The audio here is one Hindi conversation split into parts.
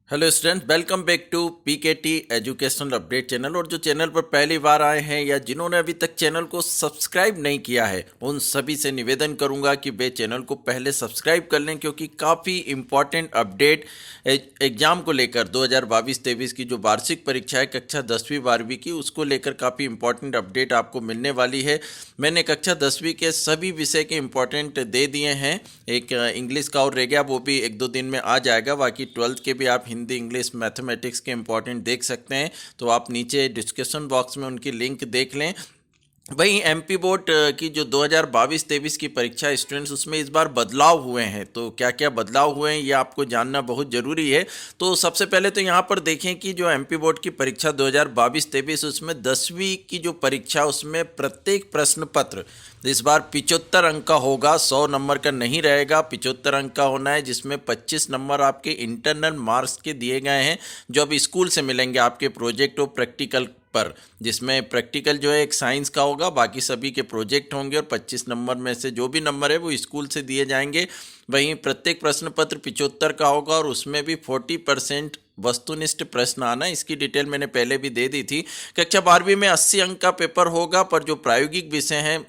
Hello student, welcome back to PKT educational update channel. और जो चैनल पर पहली बार आए हैं या जिन्होंने अभी तक चैनल को सब्सक्राइब नहीं किया है, उन सभी से निवेदन करूंगा कि वे चैनल को पहले सब्सक्राइब कर लें, क्योंकि काफ़ी इम्पॉर्टेंट अपडेट एग्जाम को लेकर 2022-23 की जो वार्षिक परीक्षा है कक्षा 10वीं 12वीं की, उसको लेकर काफ़ी इंपॉर्टेंट अपडेट आपको मिलने वाली है। मैंने कक्षा 10वीं के सभी विषय के इम्पॉर्टेंट दे दिए हैं। एक इंग्लिश का और रह गया, वो भी 1-2 दिन में आ जाएगा। बाकी 12th के भी आप हिंदी, इंग्लिश, मैथमेटिक्स के इंपॉर्टेंट देख सकते हैं, तो आप नीचे डिस्क्रिप्शन बॉक्स में उनकी लिंक देख लें। वहीं एमपी बोर्ड की जो 2022-23 की परीक्षा स्टूडेंट्स, उसमें इस बार बदलाव हुए हैं। तो क्या क्या बदलाव हुए हैं ये आपको जानना बहुत ज़रूरी है। तो सबसे पहले तो यहाँ पर देखें कि जो एमपी बोर्ड की परीक्षा 2022-23, उसमें 10वीं की जो परीक्षा, उसमें प्रत्येक प्रश्न पत्र इस बार 75 अंक का होगा, 100 नंबर का नहीं रहेगा, 75 अंक का होना है, जिसमें 25 नंबर आपके इंटरनल मार्क्स के दिए गए हैं, जो अब स्कूल से मिलेंगे आपके प्रोजेक्ट और प्रैक्टिकल पर। जिसमें प्रैक्टिकल जो है एक साइंस का होगा, बाकी सभी के प्रोजेक्ट होंगे, और 25 नंबर में से जो भी नंबर है वो स्कूल से दिए जाएंगे। वहीं प्रत्येक प्रश्न पत्र 75 का होगा, और उसमें भी 40% वस्तुनिष्ठ प्रश्न आना। इसकी डिटेल मैंने पहले भी दे दी थी। कक्षा 12वीं में 80 अंक का पेपर होगा, पर जो प्रायोगिक विषय हैं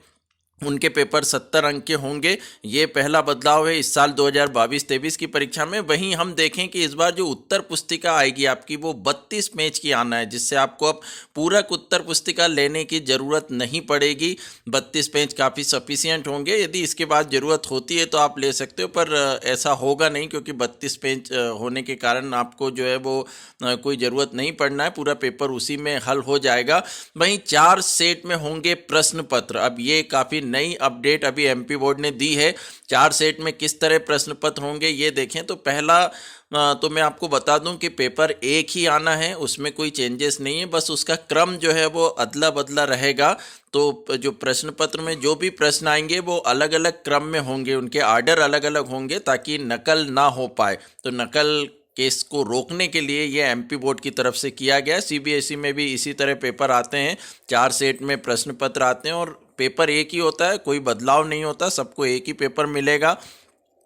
उनके पेपर 70 अंक के होंगे। ये पहला बदलाव है इस साल 2022-23 की परीक्षा में। वहीं हम देखें कि इस बार जो उत्तर पुस्तिका आएगी आपकी, वो 32 पेज की आना है, जिससे आपको अब पूरक उत्तर पुस्तिका लेने की ज़रूरत नहीं पड़ेगी। 32 पेज काफ़ी सफिशियंट होंगे। यदि इसके बाद ज़रूरत होती है तो आप ले सकते हो, पर ऐसा होगा नहीं, क्योंकि 32 पेज होने के कारण आपको जो है वो कोई ज़रूरत नहीं पड़ना है, पूरा पेपर उसी में हल हो जाएगा। वहीं 4 सेट में होंगे प्रश्न पत्र। अब ये काफ़ी नई अपडेट अभी एमपी बोर्ड ने दी है। 4 सेट में किस तरह प्रश्न पत्र होंगे ये देखें। तो पहला तो मैं आपको बता दूं कि पेपर एक ही आना है, उसमें कोई चेंजेस नहीं है, बस उसका क्रम जो है वो अदला बदला रहेगा। तो जो प्रश्न पत्र में जो भी प्रश्न आएंगे वो अलग अलग क्रम में होंगे, उनके आर्डर अलग अलग होंगे, ताकि नकल ना हो पाए। तो नकल केस को रोकने के लिए ये एमपी बोर्ड की तरफ से किया गया। सीबीएसई में भी इसी तरह पेपर आते हैं, 4 सेट में प्रश्न पत्र आते हैं, और पेपर एक ही होता है, कोई बदलाव नहीं होता, सबको एक ही पेपर मिलेगा।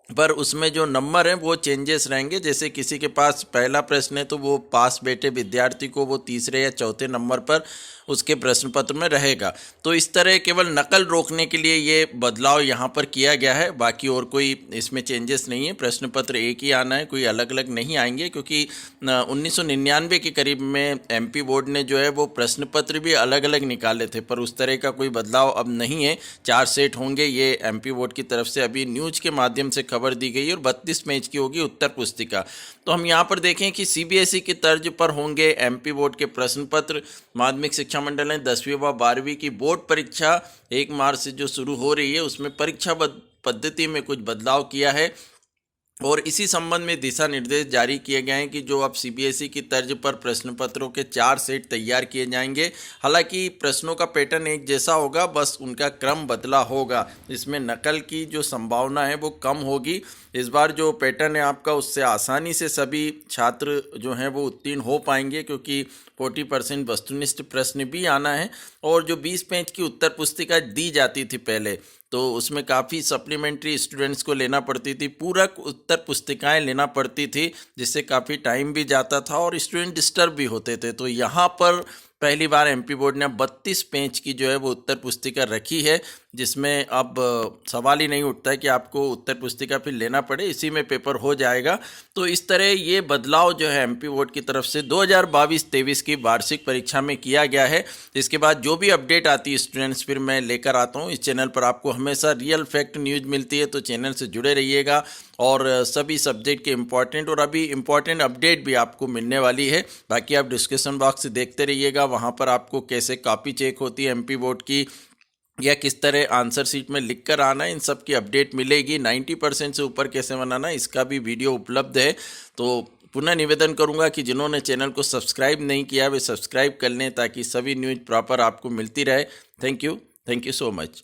पर उसमें जो नंबर हैं वो चेंजेस रहेंगे। जैसे किसी के पास पहला प्रश्न है तो वो पास बैठे विद्यार्थी को वो तीसरे या चौथे नंबर पर उसके प्रश्न पत्र में रहेगा। तो इस तरह केवल नकल रोकने के लिए ये बदलाव यहाँ पर किया गया है। बाकी और कोई इसमें चेंजेस नहीं है। प्रश्न पत्र एक ही आना है, कोई अलग अलग नहीं आएंगे, क्योंकि 1999 के करीब में एमपी बोर्ड ने जो है वो प्रश्न पत्र भी अलग अलग निकाले थे, पर उस तरह का कोई बदलाव अब नहीं है। 4 सेट होंगे, ये एमपी बोर्ड की तरफ से अभी न्यूज के माध्यम से खबर दी गई, और 32 पेज की होगी उत्तर पुस्तिका। तो हम यहाँ पर देखें कि सीबीएसई की तर्ज पर होंगे एमपी बोर्ड के प्रश्न पत्र। माध्यमिक शिक्षा मंडल ने 10वीं व 12वीं की बोर्ड परीक्षा 1 मार्च से जो शुरू हो रही है, उसमें परीक्षा पद्धति में कुछ बदलाव किया है, और इसी संबंध में दिशा निर्देश जारी किए गए हैं कि जो अब सीबीएसई की तर्ज पर प्रश्न पत्रों के 4 सेट तैयार किए जाएंगे। हालांकि प्रश्नों का पैटर्न एक जैसा होगा, बस उनका क्रम बदला होगा। इसमें नकल की जो संभावना है वो कम होगी। इस बार जो पैटर्न है आपका, उससे आसानी से सभी छात्र जो हैं वो उत्तीर्ण हो पाएंगे, क्योंकि 40% वस्तुनिष्ठ प्रश्न भी आना है। और जो 20 पेज की उत्तर पुस्तिका दी जाती थी पहले, तो उसमें काफ़ी सप्लीमेंट्री स्टूडेंट्स को लेना पड़ती थी, पूरक उत्तर पुस्तिकाएं लेना पड़ती थी, जिससे काफ़ी टाइम भी जाता था और स्टूडेंट डिस्टर्ब भी होते थे। तो यहाँ पर पहली बार एमपी बोर्ड ने 32 पेज की जो है वो उत्तर पुस्तिका रखी है, जिसमें अब सवाल ही नहीं उठता है कि आपको उत्तर पुस्तिका फिर लेना पड़े, इसी में पेपर हो जाएगा। तो इस तरह ये बदलाव जो है एमपी बोर्ड की तरफ से 2022-23 की वार्षिक परीक्षा में किया गया है। इसके बाद जो भी अपडेट आती है स्टूडेंट्स, फिर मैं लेकर आता हूँ। इस चैनल पर आपको हमेशा रियल फैक्ट न्यूज़ मिलती है, तो चैनल से जुड़े रहिएगा, और सभी सब्जेक्ट के इम्पॉर्टेंट और अभी इम्पॉर्टेंट अपडेट भी आपको मिलने वाली है। बाकी आप डिस्क्रिप्शन बॉक्स से देखते रहिएगा, वहाँ पर आपको कैसे कॉपी चेक होती है एमपी बोर्ड की, या किस तरह आंसर शीट में लिख कर आना है, इन सब की अपडेट मिलेगी। 90% से ऊपर कैसे बनाना, इसका भी वीडियो उपलब्ध है। तो पुनः निवेदन करूंगा कि जिन्होंने चैनल को सब्सक्राइब नहीं किया वे सब्सक्राइब कर लें, ताकि सभी न्यूज़ प्रॉपर आपको मिलती रहे। Thank you so much.